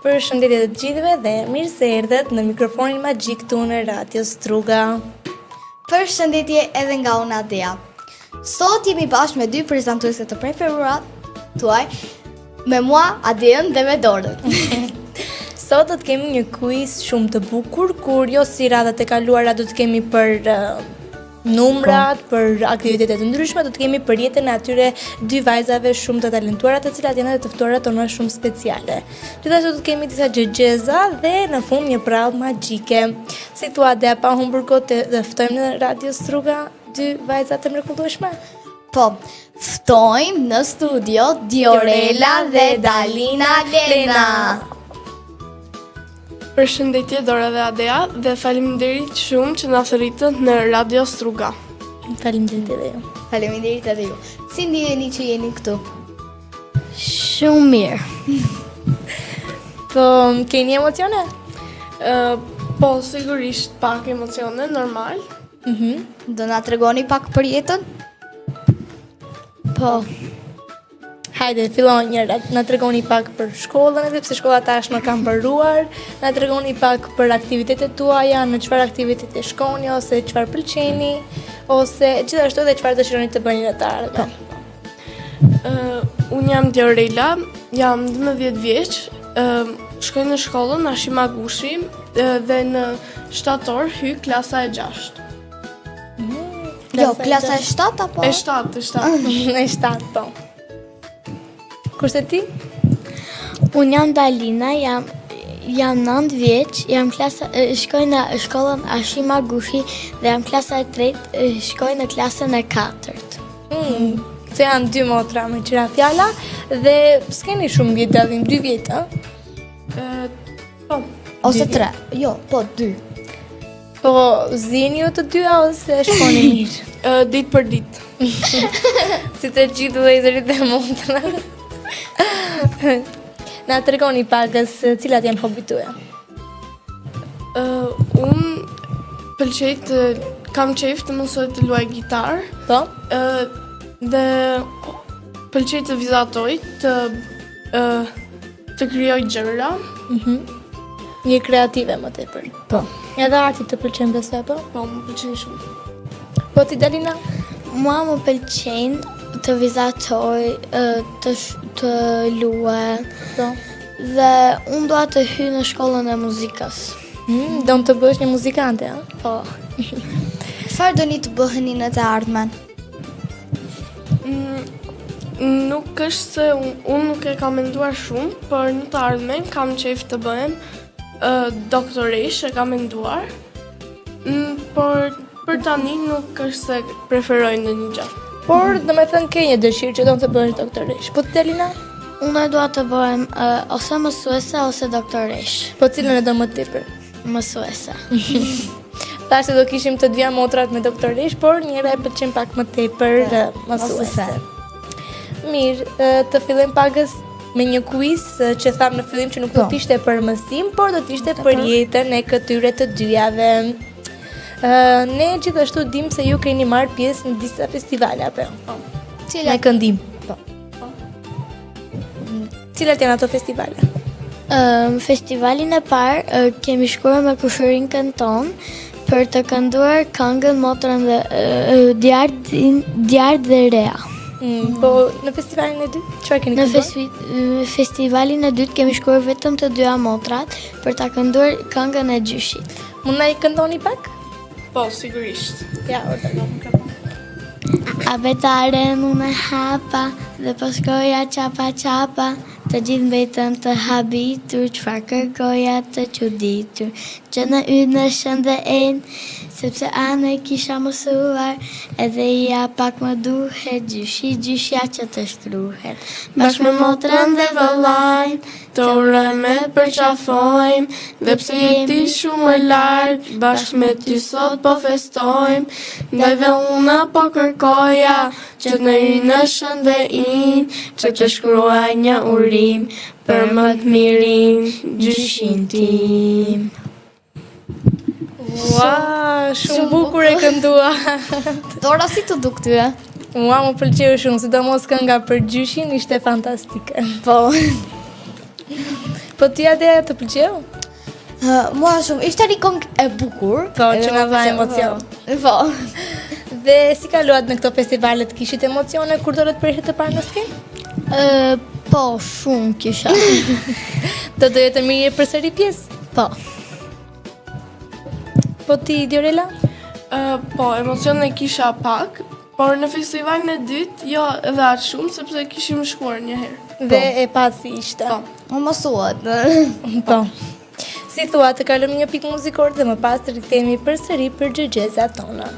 Përshëndetje të gjithëve dhe mirë se erdhët në mikrofonin magjik këtu në Radio Struga. Përshëndetje edhe nga unë Adea. Sot jemi bashkë me dy prezantuese të preferuar tuaj, me mua, Adeën dhe me Dorën. Sot do të kemi një quiz shumë të bukur, kur jo si radhat e kaluara do të kemi për numrat, për aktivitetet të ndryshme, do të kemi për jetën e atyre dy vajzave shumë të talentuara, të cilat janë edhe të ftuara tona shumë speciale. Gjithashtu do të kemi disa xhexheza dhe në fund një prallë magjike. Si thua Adea, pa humbur kohë të ftojmë në Radio Struga dy vajza të mrekullueshme? Po, ftojmë në studio Diorela dhe Dalina Lena. Përshëndetje Dora dhe Adea dhe faleminderit shumë që na thërritët në Radio Struga. Faleminderit edhe ju. Faleminderit edhe ju. Si ndiheni që jeni këtu? Shumë mirë. Po, keni emocione? Po, sigurisht pak emocione, normal. Do na tregoni pak për jetën? Po, Hajde, fillon njëra, na tregoni pak për shkollën, edhe pse shkolla tashmë ka mbaruar, na tregoni pak për aktivitetet tuaja, në çfarë aktivitete shkoni ose çfarë pëlqeni, ose gjithashtu edhe çfarë dëshironi të bëni në të ardhmen. Unë jam Diorela, jam 12 vjeç, shkoj në shkollën Ashim Agushi dhe në shtator hy klasa e 6. Jo, klasa e 7 apo? E 7. Në 7, po. Kurse ti? unë jam Dalina, jam 9 vjeç, shkoj në shkollën Ashim Agushi dhe jam klasa e 3, shkoj në klasën e 4. Se janë dy motra me qira fjala dhe s'keni shumë vjetë dallim, 2 vjetë, Po, Ose 3? Jo, po 2. Po, zini ju të dyja ose shkoni mirë? ditë për ditë. Si të gjithë vëllezërit dhe motrat. Na tregoni pakës cilat janë hobit tuaja. Unë kam qejf të mësoj të luaj gitar, Po? dhe pëlqej të vizatoj, të krijoj gjëra. Një kreative më tepër. Po. Edhe arti të pëlqen besoj, po? Po, më pëlqen shumë. Po ti Dalina? Mua më pëlqejnë të vizatoj, të luaj, Po. dhe unë dua të hyj në shkollën e muzikës. Do të bësh një muzikante, a? Po, Çfarë doni të bëheni në të ardhmen? Nuk është se unë nuk e kam menduar shumë, por në të ardhmen kam qejf të bëhem doktoresh, e kam menduar, por për tani nuk është se preferoj në një gjë. Por, do me thënë ke një dëshirë që do të bësh doktoresh. Po ti Dalina? unë dua të bëhem ose mësuese ose doktoresh. Po cilën e do më tepër? Mësuese. Thashë do kishim të dyja motrat me doktoresh, por njëra e pëlqen pak më tepër mësuese. Mirë, të fillojmë pakës me një quiz që tham në fillim që nuk do të ishte për mësim, por do të ishte për jetën e këtyre të dyjave. Ne gjithashtu dim se ju keni marrë pjesë në disa festivale, apo jo? Me këndim. Po. Cilat janë ato festivale? Festivalin e parë kemi shkuar me kushërinkën tonë për të kënduar këngën Motrën dhe Djart dhe Rea. Po në festivalin e dytë, çfarë keni Në kënduar? festivalin e dytë kemi shkuar vetëm të dyja motrat për ta kënduar këngën e gjyshit. Mund na i këndoni pak? Po, sigurisht. Ja, Abetaren unë hapa dhe po shkoja qapa qapa, të gjithë mbetën të habitur, çfarë kërkoja të çuditur, që në yt në shën dhe enë, sepse anë e kisha mësuar, edhe ja pak më duhet, gjyshja që të shkruhet. Bashkë me motrën dhe vëllajnë, të urojmë e përqafojmë, dhe pse jeti shumë e lartë, bashkë me ty sot po festojmë, ndaj dhe una po kërkoja, që në në shën dhe in, që të shkruaj një urim, për më të mirin, gjyshin tim. Ua, shumë bukur e këndua. Dora, si të duk ty? Mua më pëlqeu shumë, sidomos kënga për gjyshin ishte fantastike. Po. Po ti Adea të pëlqeu? Mua shumë, ishte një këngë e bukur. Po, që na dha emocion. Po. Dhe si kaluat në këto festivalet, kishit emocione kur do të përhet të parë në skenë? Po, shumë kisha. Do doje të mirë përsëri pjesë? Po. Po ti Diorela? Po, emocione kisha pak, por në festivalin e dytë jo edhe aq shumë sepse kishim shkuar një herë. Dhe e pasi ishte. Po. Më mësuat. Po. Si thua, të kalojmë një pikë muzikore dhe më pas të rikthehemi përsëri për xhexhezat tona.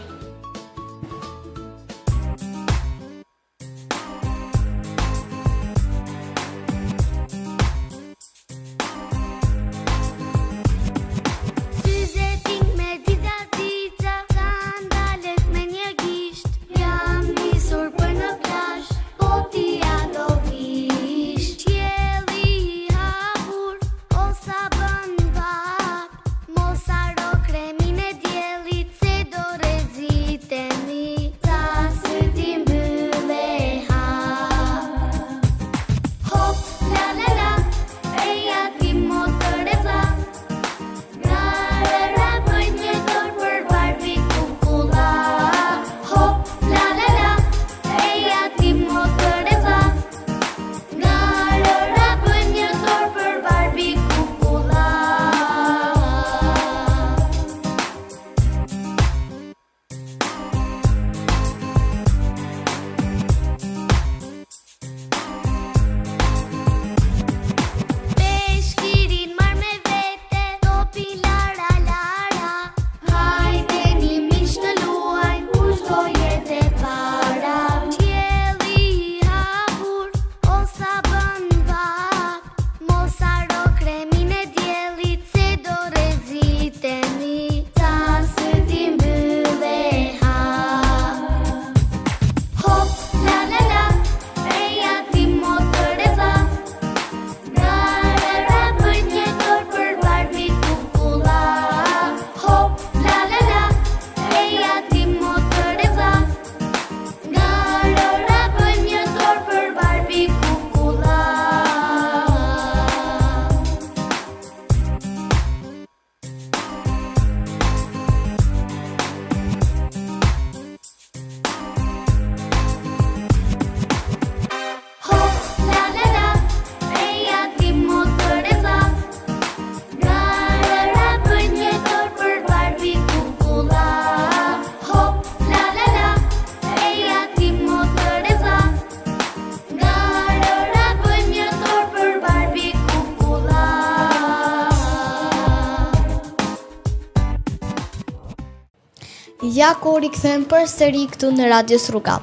Ja ku rikthehen përsëri këtu në Radio Sruka.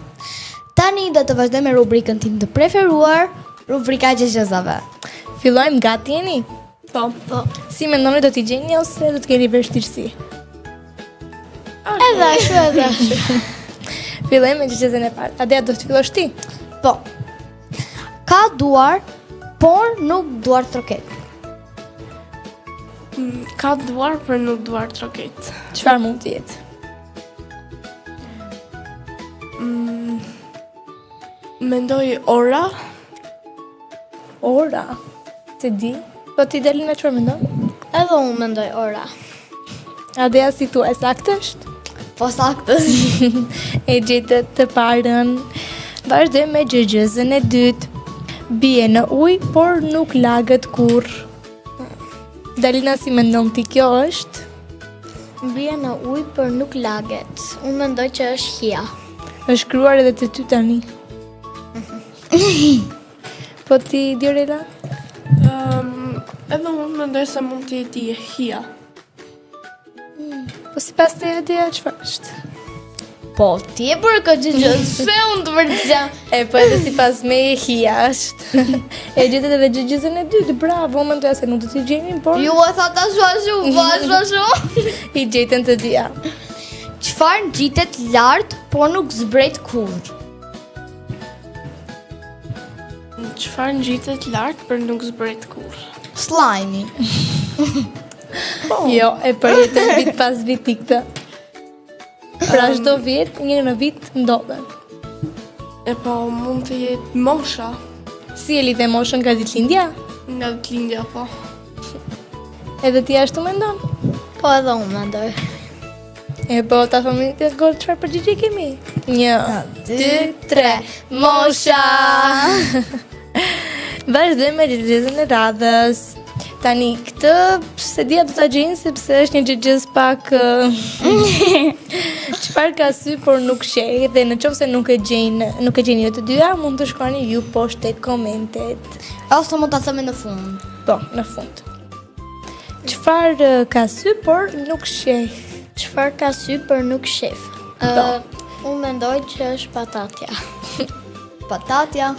Tani do të vazhdojmë me rubrikën tim të preferuar, rubrika e xhexhezave. Fillojmë, gati jeni? Po. Si mendoni, do t'i gjeni ose do të keni vështirësi? Edhe ashtu. Fillojmë me xhexhezën e parë. Adea, do të fillosh ti? Po. Ka duar, por nuk duar troket. Ka duar për nuk duar troket. Çfarë mund të jetë? Mendoj ora. Ora? Se di? Po ti Delina çfarë mendon? Edhe unë mendoj ora. Adea, si thua, e saktë është? Po saktës. E gjetë të parën. Vazhdojmë me xhexhezën e dytë. Bie në ujë, por nuk lagët kurrë. Dalina, si mendon ti, kjo është? Bie në ujë për nuk laget. Unë mendoj që është hia. Është shkruar edhe te ty tani. Po ti Diorela? Edhe unë mendoj se mund të jetë hia. Po sipas te Adea, çfarë është? Po, ti e bërë këtë xhexhez, se unë të vërgjam. E po edhe sipas me hia është. E gjetët edhe xhexhezën e dytë, bravo, unë mendoja se nuk do t'i gjenin, por Ju e tha ta shua shumë. i gjetën të dia. Çfarë ngjitet lart, por nuk zbret kurrë? Çfarë ngjitet lart për nuk zbret kurrë? Slime. Jo, e përjetën vit pas viti këtë. Pra çdo vit, një në vit ndodhen. E po mund të jetë mosha Si e lidhe moshën nga ditëlindja? nga ditëlindja po. Edhe ti ashtu mendon? Po edhe unë mendoj. E po, ta thomi të gol çfarë përgjigje kemi? 1, 2, 3. Mosha. Vazhdojmë me xhexhezën e radhës. Tani këtë se dia do ta gjejnë sepse është një xhexhez pak çfarë ka sy por nuk sheh dhe nëse nuk e gjeni të dyja mund të shkruani ju poshtë tek komentet. Ose mund ta themi në fund. Po, në fund. Çfarë ka sy por nuk sheh? Çfarë ka sy për nuk shef? Unë mendoj që është patatja. Patatja.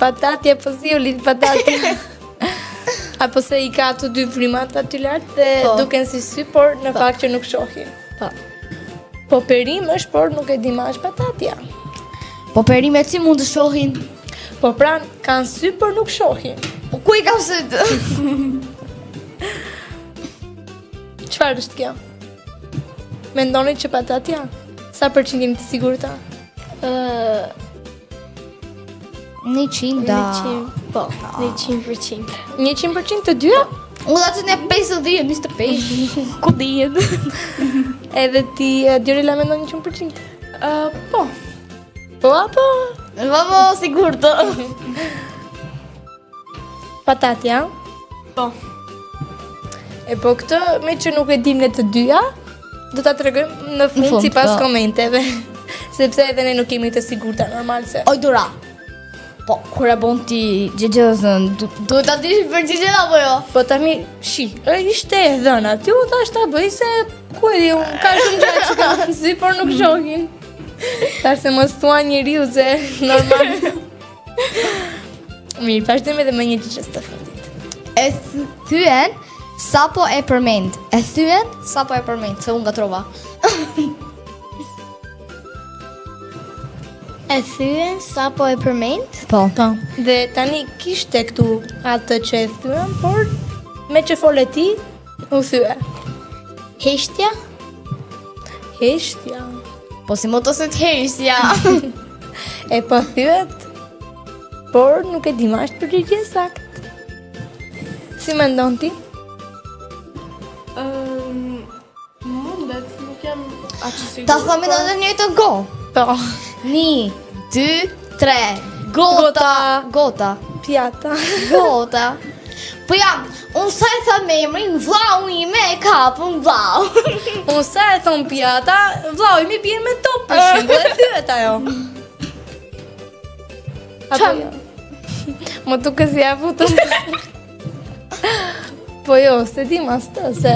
Patatja, po si u lidh patatja? Apo se i ka ato dy frimat aty lart dhe duken si sy, por në fakt që nuk shohin. Po perim është, por nuk e di ma është patatja. Po perimet si mund të shohin? Po pra, kanë sy, por nuk shohin. Po ku i ka syt? Çfarë është kjo? Mendoni që patatja? Sa përqind jeni të sigurta? 100. Po, 100%. 100% të dyja? Unë aty në 50, 25. Ku dihet? Edhe ti, Diorila, mendon 100%? Po. Po apo? Vamo, sigurt. Patatja? Po. E po këtë, me që nuk e dim ne të dyja, do ta tregojmë në fund sipas komenteve. Sepse edhe ne nuk kemi të sigurta, normal se. Oj Dora. Po, kur e bon ti xhexhezën, duhet ta dish përgjigjen apo jo? Po tani, ishte e dhëna. Ti u thash ta bëj se ku e di unë, ka shumë gjëra që kanë sy por nuk shohin. Tash se mos thua njeriu se normal. Mirë, vazhdojmë edhe me një xhexhez të fundit. E thyen sapo e përmend. E thyen sapo e përmend, se unë gatrova. E thyen sapo e përmend? Po. Dhe tani kishte këtu atë që e thyen, por me që fole ti, u thye. Heshtja? Heshtja. Po si mund të se të heshtja? E po thyet, por nuk e di ma është përgjigje sakt. Si mendon ti? Mundet, nuk jam aq i sigurt. Ta themi në të njëjtën kohë. Po. 1, 2, 3. Gota. Pjata. Gota. Po jam, unë sa e tha me emrin, vllau ime e kapën vllau. Unë sa e thon pjata, vllau i mi bie me top për shembull, e thyet ajo. Apo jo? Më duke si ja futën. Po jo, se ti mas të, se...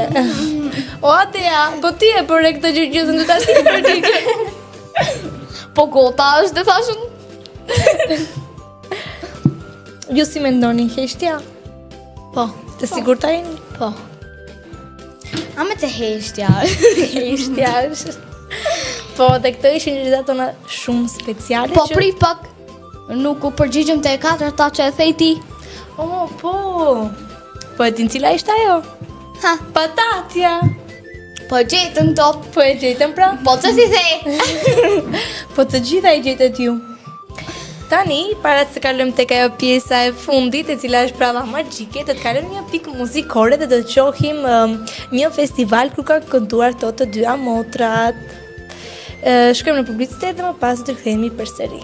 O Adea, po ti e për e këtë gjëgjëzën, du ta si përgjigje. Po gota është dhe thashun. Ju si mendoni, heshtja? Po. Të sigurta jeni? Po. A me të heshtja. Heshtja është. Po, dhe këto ishin gjitha tona shumë speciale. Po prit pak, nuk u përgjigjëm të e katërta që e thej ti. Oh, po. Po e din cila ishte ajo? Ha, Patatja. po gjetën top. Po e gjetën pra? Po që si thej? Po të gjitha i gjetët ju. Tani, para të kalojmë tek ajo pjesa e fundit, e cila është prava magjike, do të kalojmë një pikë muzikore dhe do të shohim një festival ku ka kënduar këto të dyja motrat. Shkojmë në publicitet dhe më pas do të kthehemi përsëri.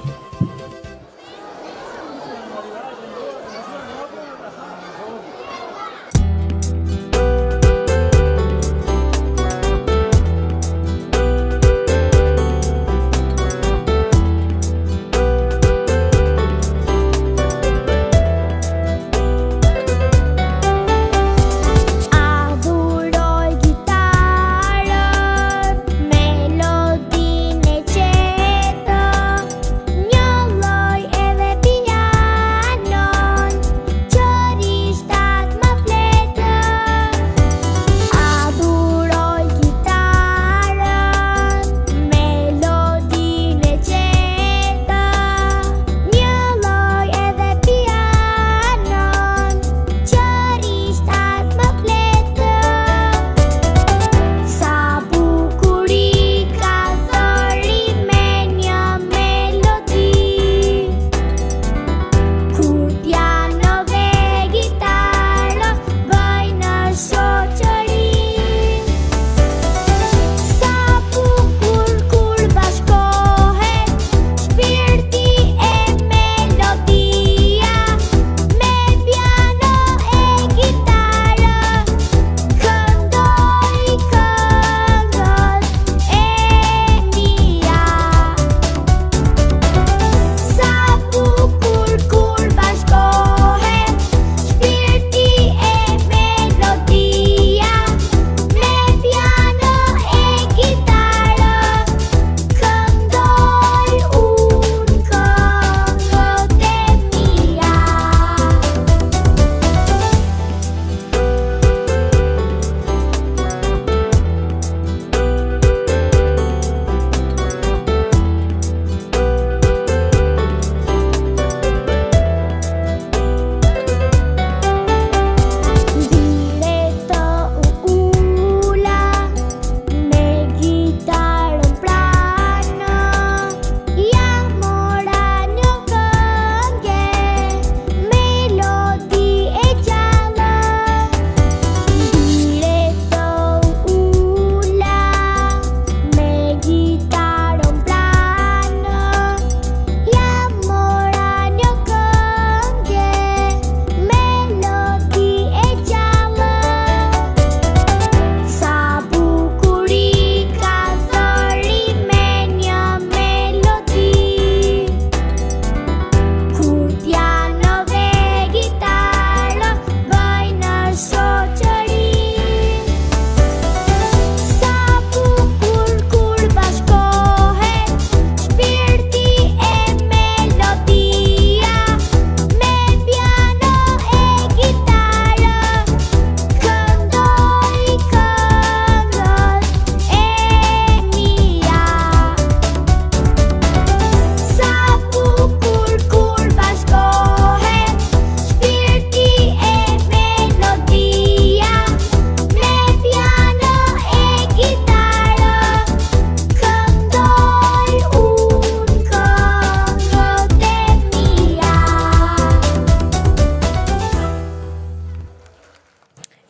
Melodinë e qetë, një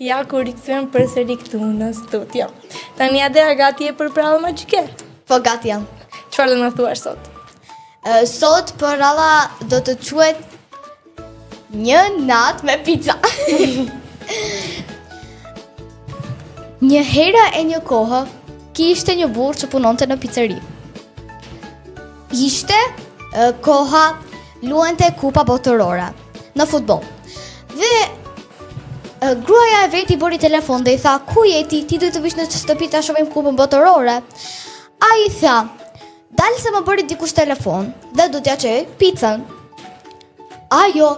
Ja kur rikthyen përsëri këtu në studio. Tani Adea gati e për prallë magjike? Po gati jam. Çfarë do na thuash sot? Sot pralla do të quhet një natë me pica. Një herë e një kohë, kishte një burrë që punonte në piceri. Ishte koha luante kupa botërore në futboll. Dhe gruaja e vet i bëri telefon dhe i tha: "Ku je ti? Ti duhet të vish në shtëpi ta shohim kupën botërore." Ai tha: "Dal se më bëri dikush telefon dhe do t'ja çoj picën." Ajo,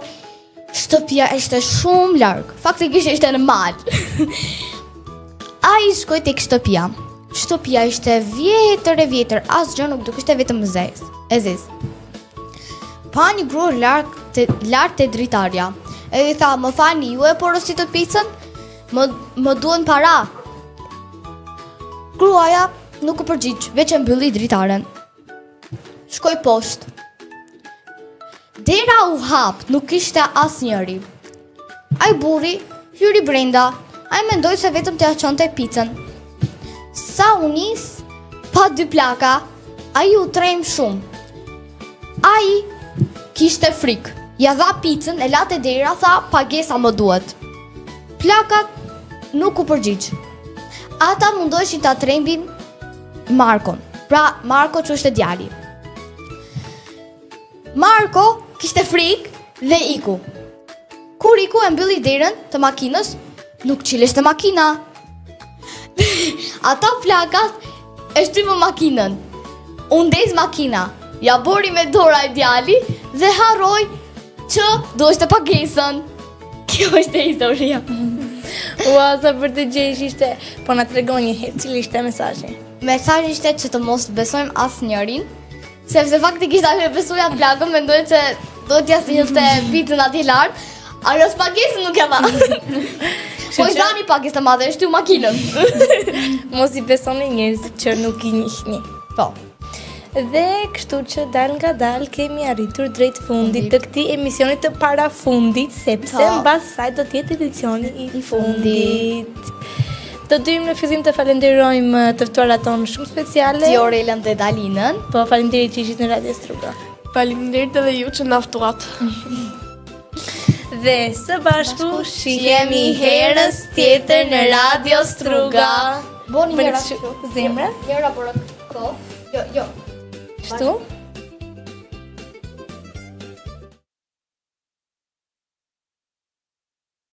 shtëpia ishte shumë larg. Faktikisht ishte në mal. Ai shkoi tek shtëpia. Shtëpia ishte vjetër, asgjë nuk dukishte, vetëm zez. Pa një grua lart te dritarja. E i tha: "Më falni, ju e porositët picën? Më duhen para." Gruaja nuk u përgjigj, veç e mbylli dritaren. Shkoi poshtë. Dera u hap, nuk ishte asnjëri. Ai burri hyri brenda. Ai mendoi se vetëm t'ia çonte picën. Sa u nis, pa dy plaka, ai u trem shumë. Ai kishte frikë. Ja dha picën, e la te dera, tha: "Pagesa më duhet." Plakat nuk u përgjigj. Ata mundoheshin ta trembin Markon. Pra, Marko që është djali. Marko kishte frikë dhe iku. Kur iku e mbylli derën të makinës, nuk qileshte makina. Ata plakat e shtypën makinën. U ndez makina. Ja bori me dora e djali dhe harroi që do ishte pagesën. Kjo është historia. Ua, sa për të gjesh ishte, po na tregon një herë cili ishte mesazhi. Mesazhi ishte që të mos besojmë asnjërin, sepse faktikisht ajo e besoi atë plakën, mendoi se do t'ja sillte picën atje lart, ajo pagesën nuk e dha. Po i dhani pagesë të madhe, shtu makinën. Mos i besoni njerëzit që nuk i njihni. Po. Dhe kështu që dal nga dal kemi arritur drejt fundit të këtij emisioni të parafundit, sepse mbas saj do të jetë edicioni i fundit. Të dyjmë në fillim të falenderojmë të ftuarat tonë shumë speciale. Ti Orelën dhe Dalinën. Po, faleminderit që ishit në Radio Struga. Faleminderit edhe ju që na ftuat. Dhe së bashku shihemi herës tjetër në Radio Struga. Boni Për njëra zemra. Njëra për këto. Jo. Kështu?